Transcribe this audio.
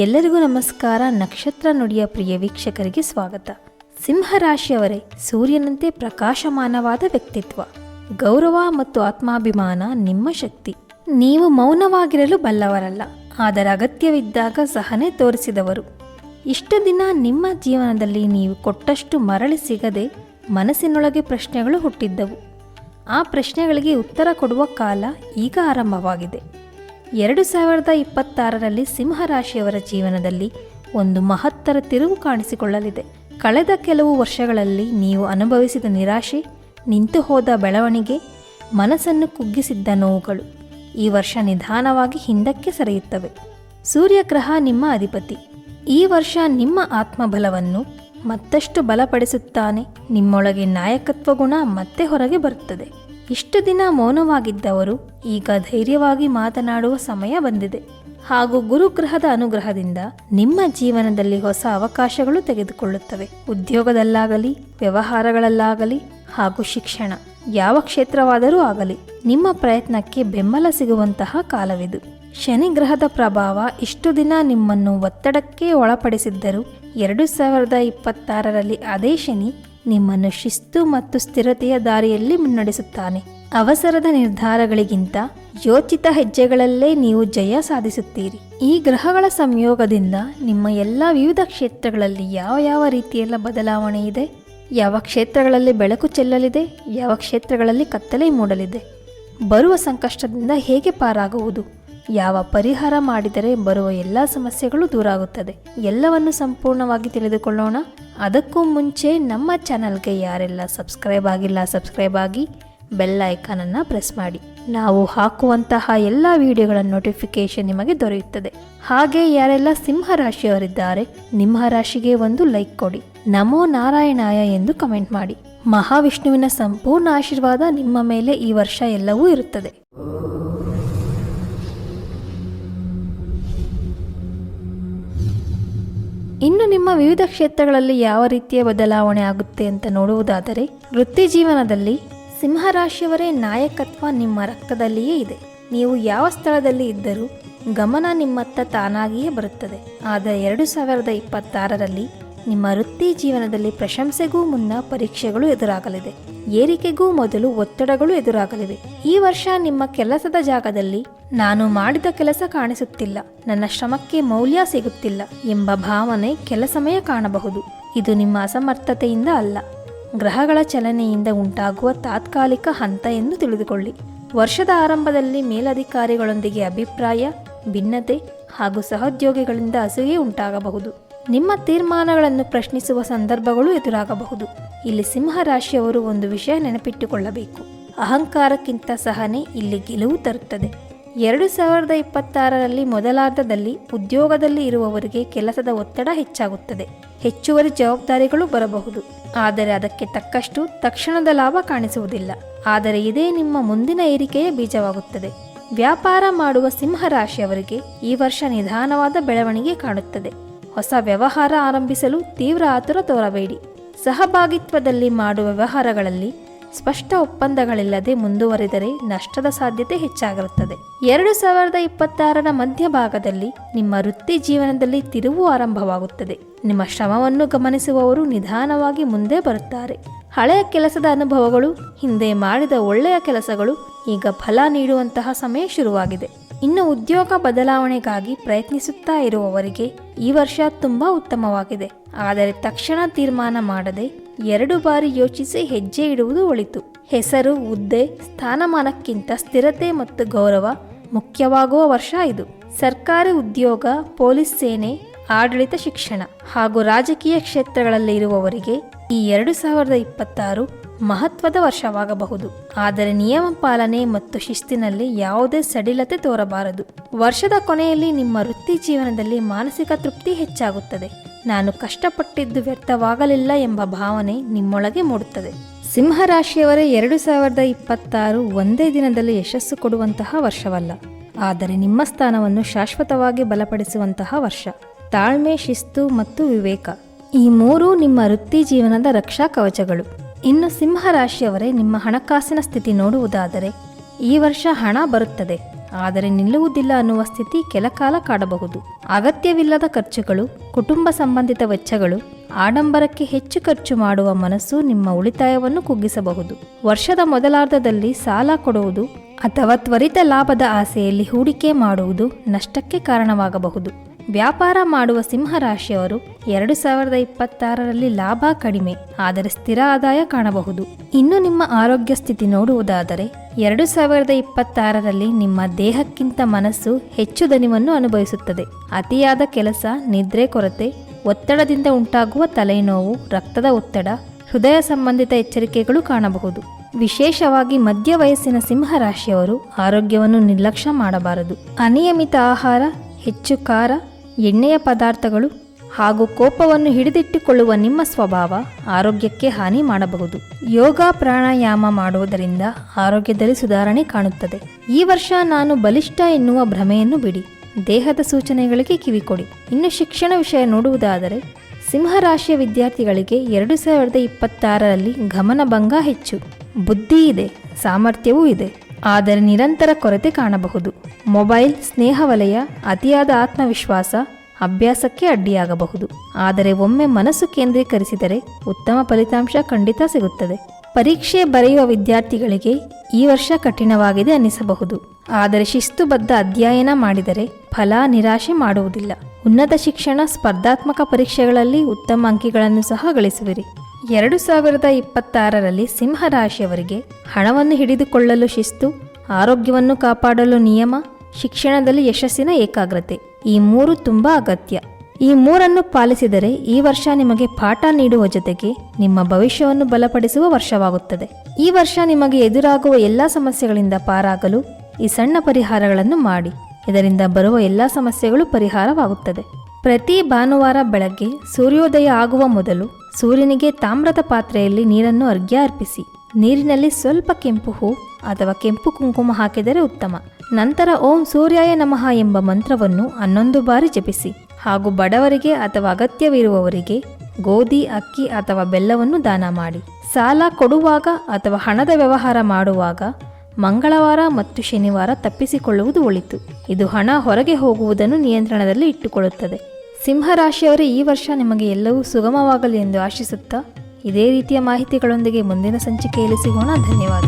ಎಲ್ಲರಿಗೂ ನಮಸ್ಕಾರ. ನಕ್ಷತ್ರ ನುಡಿಯ ಪ್ರಿಯ ವೀಕ್ಷಕರಿಗೆ ಸ್ವಾಗತ. ಸಿಂಹರಾಶಿಯವರೇ, ಸೂರ್ಯನಂತೆ ಪ್ರಕಾಶಮಾನವಾದ ವ್ಯಕ್ತಿತ್ವ, ಗೌರವ ಮತ್ತು ಆತ್ಮಾಭಿಮಾನ ನಿಮ್ಮ ಶಕ್ತಿ. ನೀವು ಮೌನವಾಗಿರಲು ಬಲ್ಲವರಲ್ಲ, ಆದರೆ ಅಗತ್ಯವಿದ್ದಾಗ ಸಹನೆ ತೋರಿಸಿದವರು. ಇಷ್ಟು ದಿನ ನಿಮ್ಮ ಜೀವನದಲ್ಲಿ ನೀವು ಕೊಟ್ಟಷ್ಟು ಮರಳಿ ಸಿಗದೆ ಮನಸ್ಸಿನೊಳಗೆ ಪ್ರಶ್ನೆಗಳು ಹುಟ್ಟಿದ್ದವು. ಆ ಪ್ರಶ್ನೆಗಳಿಗೆ ಉತ್ತರ ಕೊಡುವ ಕಾಲ ಈಗ ಆರಂಭವಾಗಿದೆ. 2026ರಲ್ಲಿ ಸಿಂಹರಾಶಿಯವರ ಜೀವನದಲ್ಲಿ ಒಂದು ಮಹತ್ತರ ತಿರುವು ಕಾಣಿಸಿಕೊಳ್ಳಲಿದೆ. ಕಳೆದ ಕೆಲವು ವರ್ಷಗಳಲ್ಲಿ ನೀವು ಅನುಭವಿಸಿದ ನಿರಾಶೆ, ನಿಂತು ಹೋದ ಬೆಳವಣಿಗೆ, ಮನಸ್ಸನ್ನು ಕುಗ್ಗಿಸಿದ್ದ ನೋವುಗಳು ಈ ವರ್ಷ ನಿಧಾನವಾಗಿ ಹಿಂದಕ್ಕೆ ಸರಿಯುತ್ತವೆ. ಸೂರ್ಯಗ್ರಹ ನಿಮ್ಮ ಅಧಿಪತಿ. ಈ ವರ್ಷ ನಿಮ್ಮ ಆತ್ಮಬಲವನ್ನು ಮತ್ತಷ್ಟು ಬಲಪಡಿಸುತ್ತಾನೆ. ನಿಮ್ಮೊಳಗೆ ನಾಯಕತ್ವ ಗುಣ ಮತ್ತೆ ಹೊರಗೆ ಬರುತ್ತದೆ. ಇಷ್ಟು ದಿನ ಮೌನವಾಗಿದ್ದವರು ಈಗ ಧೈರ್ಯವಾಗಿ ಮಾತನಾಡುವ ಸಮಯ ಬಂದಿದೆ. ಹಾಗೂ ಗುರುಗ್ರಹದ ಅನುಗ್ರಹದಿಂದ ನಿಮ್ಮ ಜೀವನದಲ್ಲಿ ಹೊಸ ಅವಕಾಶಗಳು ತೆಗೆದುಕೊಳ್ಳುತ್ತವೆ. ಉದ್ಯೋಗದಲ್ಲಾಗಲಿ, ವ್ಯವಹಾರಗಳಲ್ಲಾಗಲಿ ಹಾಗೂ ಶಿಕ್ಷಣ, ಯಾವ ಕ್ಷೇತ್ರವಾದರೂ ಆಗಲಿ ನಿಮ್ಮ ಪ್ರಯತ್ನಕ್ಕೆ ಬೆಂಬಲ ಸಿಗುವಂತಹ ಕಾಲವಿದು. ಶನಿ ಗ್ರಹದ ಪ್ರಭಾವ ಇಷ್ಟು ದಿನ ನಿಮ್ಮನ್ನು ಒತ್ತಡಕ್ಕೆ ಒಳಪಡಿಸಿದ್ದರೂ 2026ರಲ್ಲಿ ಅದೇ ಶನಿ ನಿಮ್ಮನ್ನು ಶಿಸ್ತು ಮತ್ತು ಸ್ಥಿರತೆಯ ದಾರಿಯಲ್ಲಿ ಮುನ್ನಡೆಸುತ್ತಾನೆ. ಅವಸರದ ನಿರ್ಧಾರಗಳಿಗಿಂತ ಯೋಚಿತ ಹೆಜ್ಜೆಗಳಲ್ಲೇ ನೀವು ಜಯ ಸಾಧಿಸುತ್ತೀರಿ. ಈ ಗ್ರಹಗಳ ಸಂಯೋಗದಿಂದ ನಿಮ್ಮ ಎಲ್ಲ ವಿವಿಧ ಕ್ಷೇತ್ರಗಳಲ್ಲಿ ಯಾವ ರೀತಿಯೆಲ್ಲ ಬದಲಾವಣೆ ಇದೆ, ಯಾವ ಕ್ಷೇತ್ರಗಳಲ್ಲಿ ಬೆಳಕು ಚೆಲ್ಲಲಿದೆ, ಯಾವ ಕ್ಷೇತ್ರಗಳಲ್ಲಿ ಕತ್ತಲೆ ಮೂಡಲಿದೆ, ಬರುವ ಸಂಕಷ್ಟದಿಂದ ಹೇಗೆ ಪಾರಾಗುವುದು, ಯಾವ ಪರಿಹಾರ ಮಾಡಿದರೆ ಬರುವ ಎಲ್ಲ ಸಮಸ್ಯೆಗಳು ದೂರಾಗುತ್ತದೆ, ಎಲ್ಲವನ್ನು ಸಂಪೂರ್ಣವಾಗಿ ತಿಳಿದುಕೊಳ್ಳೋಣ. ಅದಕ್ಕೂ ಮುಂಚೆ ನಮ್ಮ ಚಾನಲ್ಗೆ ಯಾರೆಲ್ಲ ಸಬ್ಸ್ಕ್ರೈಬ್ ಆಗಿಲ್ಲ, ಸಬ್ಸ್ಕ್ರೈಬ್ ಆಗಿ ಬೆಲ್ ಐಕಾನನ್ನು ಪ್ರೆಸ್ ಮಾಡಿ. ನಾವು ಹಾಕುವಂತಹ ಎಲ್ಲ ವಿಡಿಯೋಗಳ ನೋಟಿಫಿಕೇಶನ್ ನಿಮಗೆ ದೊರೆಯುತ್ತದೆ. ಹಾಗೆ ಯಾರೆಲ್ಲ ಸಿಂಹರಾಶಿಯವರಿದ್ದಾರೆ, ನಿಮ್ಮ ರಾಶಿಗೆ ಒಂದು ಲೈಕ್ ಕೊಡಿ, ನಮೋ ನಾರಾಯಣಾಯ ಎಂದು ಕಮೆಂಟ್ ಮಾಡಿ. ಮಹಾವಿಷ್ಣುವಿನ ಸಂಪೂರ್ಣ ಆಶೀರ್ವಾದ ನಿಮ್ಮ ಮೇಲೆ ಈ ವರ್ಷ ಎಲ್ಲವೂ ಇರುತ್ತದೆ. ಇನ್ನು ನಿಮ್ಮ ವಿವಿಧ ಕ್ಷೇತ್ರಗಳಲ್ಲಿ ಯಾವ ರೀತಿಯ ಬದಲಾವಣೆ ಆಗುತ್ತೆ ಅಂತ ನೋಡುವುದಾದರೆ, ವೃತ್ತಿ ಜೀವನದಲ್ಲಿ ಸಿಂಹರಾಶಿಯವರೇ ನಾಯಕತ್ವ ನಿಮ್ಮ ರಕ್ತದಲ್ಲಿಯೇ ಇದೆ. ನೀವು ಯಾವ ಸ್ಥಳದಲ್ಲಿ ಇದ್ದರೂ ಗಮನ ನಿಮ್ಮತ್ತ ತಾನಾಗಿಯೇ ಬರುತ್ತದೆ. ಆದರೆ 2026ರಲ್ಲಿ ನಿಮ್ಮ ವೃತ್ತಿ ಜೀವನದಲ್ಲಿ ಪ್ರಶಂಸೆಗೂ ಮುನ್ನ ಪರೀಕ್ಷೆಗಳು ಎದುರಾಗಲಿದೆ. ಏರಿಕೆಗೂ ಮೊದಲು ಒತ್ತಡಗಳು ಎದುರಾಗಲಿವೆ. ಈ ವರ್ಷ ನಿಮ್ಮ ಕೆಲಸದ ಜಾಗದಲ್ಲಿ ನಾನು ಮಾಡಿದ ಕೆಲಸ ಕಾಣಿಸುತ್ತಿಲ್ಲ, ನನ್ನ ಶ್ರಮಕ್ಕೆ ಮೌಲ್ಯ ಸಿಗುತ್ತಿಲ್ಲ ಎಂಬ ಭಾವನೆ ಕೆಲ ಸಮಯ ಕಾಣಬಹುದು. ಇದು ನಿಮ್ಮ ಅಸಮರ್ಥತೆಯಿಂದ ಅಲ್ಲ, ಗ್ರಹಗಳ ಚಲನೆಯಿಂದ ಉಂಟಾಗುವ ತಾತ್ಕಾಲಿಕ ಹಂತ ಎಂದು ತಿಳಿದುಕೊಳ್ಳಿ. ವರ್ಷದ ಆರಂಭದಲ್ಲಿ ಮೇಲಧಿಕಾರಿಗಳೊಂದಿಗೆ ಅಭಿಪ್ರಾಯ ಭಿನ್ನತೆ ಹಾಗೂ ಸಹೋದ್ಯೋಗಿಗಳಿಂದ ಅಸೂಯೆ ಉಂಟಾಗಬಹುದು. ನಿಮ್ಮ ತೀರ್ಮಾನಗಳನ್ನು ಪ್ರಶ್ನಿಸುವ ಸಂದರ್ಭಗಳು ಎದುರಾಗಬಹುದು. ಇಲ್ಲಿ ಸಿಂಹರಾಶಿಯವರು ಒಂದು ವಿಷಯ ನೆನಪಿಟ್ಟುಕೊಳ್ಳಬೇಕು, ಅಹಂಕಾರಕ್ಕಿಂತ ಸಹನೆ ಇಲ್ಲಿ ಗೆಲುವು ತರುತ್ತದೆ. 2026ರಲ್ಲಿ ಮೊದಲಾರ್ಧದಲ್ಲಿ ಉದ್ಯೋಗದಲ್ಲಿ ಇರುವವರಿಗೆ ಕೆಲಸದ ಒತ್ತಡ ಹೆಚ್ಚಾಗುತ್ತದೆ. ಹೆಚ್ಚುವರಿ ಜವಾಬ್ದಾರಿಗಳು ಬರಬಹುದು, ಆದರೆ ಅದಕ್ಕೆ ತಕ್ಕಷ್ಟು ತಕ್ಷಣದ ಲಾಭ ಕಾಣಿಸುವುದಿಲ್ಲ. ಆದರೆ ಇದೇ ನಿಮ್ಮ ಮುಂದಿನ ಏರಿಕೆಯ ಬೀಜವಾಗುತ್ತದೆ. ವ್ಯಾಪಾರ ಮಾಡುವ ಸಿಂಹರಾಶಿಯವರಿಗೆ ಈ ವರ್ಷ ನಿಧಾನವಾದ ಬೆಳವಣಿಗೆ ಕಾಣುತ್ತದೆ. ಹೊಸ ವ್ಯವಹಾರ ಆರಂಭಿಸಲು ತೀವ್ರ ಆತುರ ತೋರಬೇಡಿ. ಸಹಭಾಗಿತ್ವದಲ್ಲಿ ಮಾಡುವ ವ್ಯವಹಾರಗಳಲ್ಲಿ ಸ್ಪಷ್ಟ ಒಪ್ಪಂದಗಳಿಲ್ಲದೆ ಮುಂದುವರಿದರೆ ನಷ್ಟದ ಸಾಧ್ಯತೆ ಹೆಚ್ಚಾಗಿರುತ್ತದೆ. 2026ರ ಮಧ್ಯಭಾಗದಲ್ಲಿ ನಿಮ್ಮ ವೃತ್ತಿ ಜೀವನದಲ್ಲಿ ತಿರುವು ಆರಂಭವಾಗುತ್ತದೆ. ನಿಮ್ಮ ಶ್ರಮವನ್ನು ಗಮನಿಸುವವರು ನಿಧಾನವಾಗಿ ಮುಂದೆ ಬರುತ್ತಾರೆ. ಹಳೆಯ ಕೆಲಸದ ಅನುಭವಗಳು, ಹಿಂದೆ ಮಾಡಿದ ಒಳ್ಳೆಯ ಕೆಲಸಗಳು ಈಗ ಫಲ ನೀಡುವಂತಹ ಸಮಯ ಶುರುವಾಗಿದೆ. ಇನ್ನು ಉದ್ಯೋಗ ಬದಲಾವಣೆಗಾಗಿ ಪ್ರಯತ್ನಿಸುತ್ತಾ ಇರುವವರಿಗೆ ಈ ವರ್ಷ ತುಂಬಾ ಉತ್ತಮವಾಗಿದೆ. ಆದರೆ ತಕ್ಷಣ ತೀರ್ಮಾನ ಮಾಡದೆ 2 ಬಾರಿ ಯೋಚಿಸಿ ಹೆಜ್ಜೆ ಇಡುವುದು ಒಳಿತು. ಹೆಸರು, ಹುದ್ದೆ, ಸ್ಥಾನಮಾನಕ್ಕಿಂತ ಸ್ಥಿರತೆ ಮತ್ತು ಗೌರವ ಮುಖ್ಯವಾಗುವ ವರ್ಷ ಇದು. ಸರ್ಕಾರಿ ಉದ್ಯೋಗ, ಪೊಲೀಸ್ ಸೇನೆ, ಆಡಳಿತ, ಶಿಕ್ಷಣ ಹಾಗೂ ರಾಜಕೀಯ ಕ್ಷೇತ್ರಗಳಲ್ಲಿ ಇರುವವರಿಗೆ ಈ 2026 ಮಹತ್ವದ ವರ್ಷವಾಗಬಹುದು. ಆದರೆ ನಿಯಮ ಪಾಲನೆ ಮತ್ತು ಶಿಸ್ತಿನಲ್ಲಿ ಯಾವುದೇ ಸಡಿಲತೆ ತೋರಬಾರದು. ವರ್ಷದ ಕೊನೆಯಲ್ಲಿ ನಿಮ್ಮ ವೃತ್ತಿ ಜೀವನದಲ್ಲಿ ಮಾನಸಿಕ ತೃಪ್ತಿ ಹೆಚ್ಚಾಗುತ್ತದೆ. ನಾನು ಕಷ್ಟಪಟ್ಟಿದ್ದು ವ್ಯರ್ಥವಾಗಲಿಲ್ಲ ಎಂಬ ಭಾವನೆ ನಿಮ್ಮೊಳಗೆ ಮೂಡುತ್ತದೆ. ಸಿಂಹರಾಶಿಯವರೇ, 2026 ಒಂದೇ ದಿನದಲ್ಲಿ ಯಶಸ್ಸು ಕೊಡುವಂತಹ ವರ್ಷವಲ್ಲ, ಆದರೆ ನಿಮ್ಮ ಸ್ಥಾನವನ್ನು ಶಾಶ್ವತವಾಗಿ ಬಲಪಡಿಸುವಂತಹ ವರ್ಷ. ತಾಳ್ಮೆ, ಶಿಸ್ತು ಮತ್ತು ವಿವೇಕ, ಈ 3 ನಿಮ್ಮ ವೃತ್ತಿ ಜೀವನದ ರಕ್ಷಾ ಕವಚಗಳು. ಇನ್ನು ಸಿಂಹರಾಶಿಯವರೇ, ನಿಮ್ಮ ಹಣಕಾಸಿನ ಸ್ಥಿತಿ ನೋಡುವುದಾದರೆ ಈ ವರ್ಷ ಹಣ ಬರುತ್ತದೆ, ಆದರೆ ನಿಲ್ಲುವುದಿಲ್ಲ ಅನ್ನುವ ಸ್ಥಿತಿ ಕೆಲಕಾಲ ಕಾಡಬಹುದು. ಅಗತ್ಯವಿಲ್ಲದ ಖರ್ಚುಗಳು, ಕುಟುಂಬ ಸಂಬಂಧಿತ ವೆಚ್ಚಗಳು, ಆಡಂಬರಕ್ಕೆ ಹೆಚ್ಚು ಖರ್ಚು ಮಾಡುವ ಮನಸ್ಸು ನಿಮ್ಮ ಉಳಿತಾಯವನ್ನು ಕುಗ್ಗಿಸಬಹುದು. ವರ್ಷದ ಮೊದಲಾರ್ಧದಲ್ಲಿ ಸಾಲ ಕೊಡುವುದು ಅಥವಾ ತ್ವರಿತ ಲಾಭದ ಆಸೆಯಲ್ಲಿ ಹೂಡಿಕೆ ಮಾಡುವುದು ನಷ್ಟಕ್ಕೆ ಕಾರಣವಾಗಬಹುದು. ವ್ಯಾಪಾರ ಮಾಡುವ ಸಿಂಹರಾಶಿಯವರು 2026ರಲ್ಲಿ ಲಾಭ ಕಡಿಮೆ ಆದರೆ ಸ್ಥಿರ ಆದಾಯ ಕಾಣಬಹುದು. ಇನ್ನು ನಿಮ್ಮ ಆರೋಗ್ಯ ಸ್ಥಿತಿ ನೋಡುವುದಾದರೆ 2026ರಲ್ಲಿ ನಿಮ್ಮ ದೇಹಕ್ಕಿಂತ ಮನಸ್ಸು ಹೆಚ್ಚು ದಣಿವನ್ನು ಅನುಭವಿಸುತ್ತದೆ. ಅತಿಯಾದ ಕೆಲಸ, ನಿದ್ರೆ ಕೊರತೆ, ಒತ್ತಡದಿಂದ ಉಂಟಾಗುವ ತಲೆನೋವು, ರಕ್ತದ ಒತ್ತಡ, ಹೃದಯ ಸಂಬಂಧಿತ ಎಚ್ಚರಿಕೆಗಳು ಕಾಣಬಹುದು. ವಿಶೇಷವಾಗಿ ಮಧ್ಯ ವಯಸ್ಸಿನ ಸಿಂಹರಾಶಿಯವರು ಆರೋಗ್ಯವನ್ನು ನಿರ್ಲಕ್ಷ್ಯ ಮಾಡಬಾರದು. ಅನಿಯಮಿತ ಆಹಾರ, ಹೆಚ್ಚು ಖಾರ, ಎಣ್ಣೆಯ ಪದಾರ್ಥಗಳು ಹಾಗೂ ಕೋಪವನ್ನು ಹಿಡಿದಿಟ್ಟುಕೊಳ್ಳುವ ನಿಮ್ಮ ಸ್ವಭಾವ ಆರೋಗ್ಯಕ್ಕೆ ಹಾನಿ ಮಾಡಬಹುದು. ಯೋಗ, ಪ್ರಾಣಾಯಾಮ ಮಾಡುವುದರಿಂದ ಆರೋಗ್ಯದಲ್ಲಿ ಸುಧಾರಣೆ ಕಾಣುತ್ತದೆ. ಈ ವರ್ಷ ನಾನು ಬಲಿಷ್ಠ ಎನ್ನುವ ಭ್ರಮೆಯನ್ನು ಬಿಡಿ, ದೇಹದ ಸೂಚನೆಗಳಿಗೆ ಕಿವಿಕೊಡಿ. ಇನ್ನು ಶಿಕ್ಷಣ ವಿಷಯ ನೋಡುವುದಾದರೆ ಸಿಂಹರಾಶಿಯ ವಿದ್ಯಾರ್ಥಿಗಳಿಗೆ 2026ರಲ್ಲಿ ಗಮನಭಂಗ ಹೆಚ್ಚು. ಬುದ್ಧಿ ಇದೆ, ಸಾಮರ್ಥ್ಯವೂ ಇದೆ, ಆದರೆ ನಿರಂತರ ಕೊರತೆ ಕಾಣಬಹುದು. ಮೊಬೈಲ್, ಸ್ನೇಹ ವಲಯ, ಅತಿಯಾದ ಆತ್ಮವಿಶ್ವಾಸ ಅಭ್ಯಾಸಕ್ಕೆ ಅಡ್ಡಿಯಾಗಬಹುದು. ಆದರೆ ಒಮ್ಮೆ ಮನಸ್ಸು ಕೇಂದ್ರೀಕರಿಸಿದರೆ ಉತ್ತಮ ಫಲಿತಾಂಶ ಖಂಡಿತ ಸಿಗುತ್ತದೆ. ಪರೀಕ್ಷೆ ಬರೆಯುವ ವಿದ್ಯಾರ್ಥಿಗಳಿಗೆ ಈ ವರ್ಷ ಕಠಿಣವಾಗಿದೆ ಅನ್ನಿಸಬಹುದು. ಆದರೆ ಶಿಸ್ತುಬದ್ಧ ಅಧ್ಯಯನ ಮಾಡಿದರೆ ಫಲ ನಿರಾಶೆ ಮಾಡುವುದಿಲ್ಲ. ಉನ್ನತ ಶಿಕ್ಷಣ, ಸ್ಪರ್ಧಾತ್ಮಕ ಪರೀಕ್ಷೆಗಳಲ್ಲಿ ಉತ್ತಮ ಅಂಕಿಗಳನ್ನು ಸಹ ಗಳಿಸುವಿರಿ. 2026ರಲ್ಲಿ ಸಿಂಹರಾಶಿಯವರಿಗೆ ಹಣವನ್ನು ಹಿಡಿದುಕೊಳ್ಳಲು ಶಿಸ್ತು, ಆರೋಗ್ಯವನ್ನು ಕಾಪಾಡಲು ನಿಯಮ, ಶಿಕ್ಷಣದಲ್ಲಿ ಯಶಸ್ಸಿನ ಏಕಾಗ್ರತೆ, ಈ 3 ತುಂಬ ಅಗತ್ಯ. ಈ 3ಅನ್ನು ಪಾಲಿಸಿದರೆ ಈ ವರ್ಷ ನಿಮಗೆ ಪಾಠ ನೀಡುವ ಜೊತೆಗೆ ನಿಮ್ಮ ಭವಿಷ್ಯವನ್ನು ಬಲಪಡಿಸುವ ವರ್ಷವಾಗುತ್ತದೆ. ಈ ವರ್ಷ ನಿಮಗೆ ಎದುರಾಗುವ ಎಲ್ಲ ಸಮಸ್ಯೆಗಳಿಂದ ಪಾರಾಗಲು ಈ ಸಣ್ಣ ಪರಿಹಾರಗಳನ್ನು ಮಾಡಿ. ಇದರಿಂದ ಬರುವ ಎಲ್ಲ ಸಮಸ್ಯೆಗಳು ಪರಿಹಾರವಾಗುತ್ತದೆ. ಪ್ರತಿ ಭಾನುವಾರ ಬೆಳಗ್ಗೆ ಸೂರ್ಯೋದಯ ಆಗುವ ಮೊದಲು ಸೂರ್ಯನಿಗೆ ತಾಮ್ರದ ಪಾತ್ರೆಯಲ್ಲಿ ನೀರನ್ನು ಅರ್ಘ್ಯ ಅರ್ಪಿಸಿ. ನೀರಿನಲ್ಲಿ ಸ್ವಲ್ಪ ಕೆಂಪು ಹೂ ಅಥವಾ ಕೆಂಪು ಕುಂಕುಮ ಹಾಕಿದರೆ ಉತ್ತಮ. ನಂತರ ಓಂ ಸೂರ್ಯಾಯ ನಮಃ ಎಂಬ ಮಂತ್ರವನ್ನು 11 ಬಾರಿ ಜಪಿಸಿ. ಹಾಗೂ ಬಡವರಿಗೆ ಅಥವಾ ಅಗತ್ಯವಿರುವವರಿಗೆ ಗೋಧಿ, ಅಕ್ಕಿ ಅಥವಾ ಬೆಲ್ಲವನ್ನು ದಾನ ಮಾಡಿ. ಸಾಲ ಕೊಡುವಾಗ ಅಥವಾ ಹಣದ ವ್ಯವಹಾರ ಮಾಡುವಾಗ ಮಂಗಳವಾರ ಮತ್ತು ಶನಿವಾರ ತಪ್ಪಿಸಿಕೊಳ್ಳುವುದು ಒಳಿತು. ಇದು ಹಣ ಹೊರಗೆ ಹೋಗುವುದನ್ನು ನಿಯಂತ್ರಣದಲ್ಲಿ ಇಟ್ಟುಕೊಳ್ಳುತ್ತದೆ. ಸಿಂಹರಾಶಿಯವರೇ, ಈ ವರ್ಷ ನಿಮಗೆ ಎಲ್ಲವೂ ಸುಗಮವಾಗಲಿ ಎಂದು ಆಶಿಸುತ್ತಾ ಇದೇ ರೀತಿಯ ಮಾಹಿತಿಗಳೊಂದಿಗೆ ಮುಂದಿನ ಸಂಚಿಕೆಯಲ್ಲಿ ಸಿಗೋಣ. ಧನ್ಯವಾದ.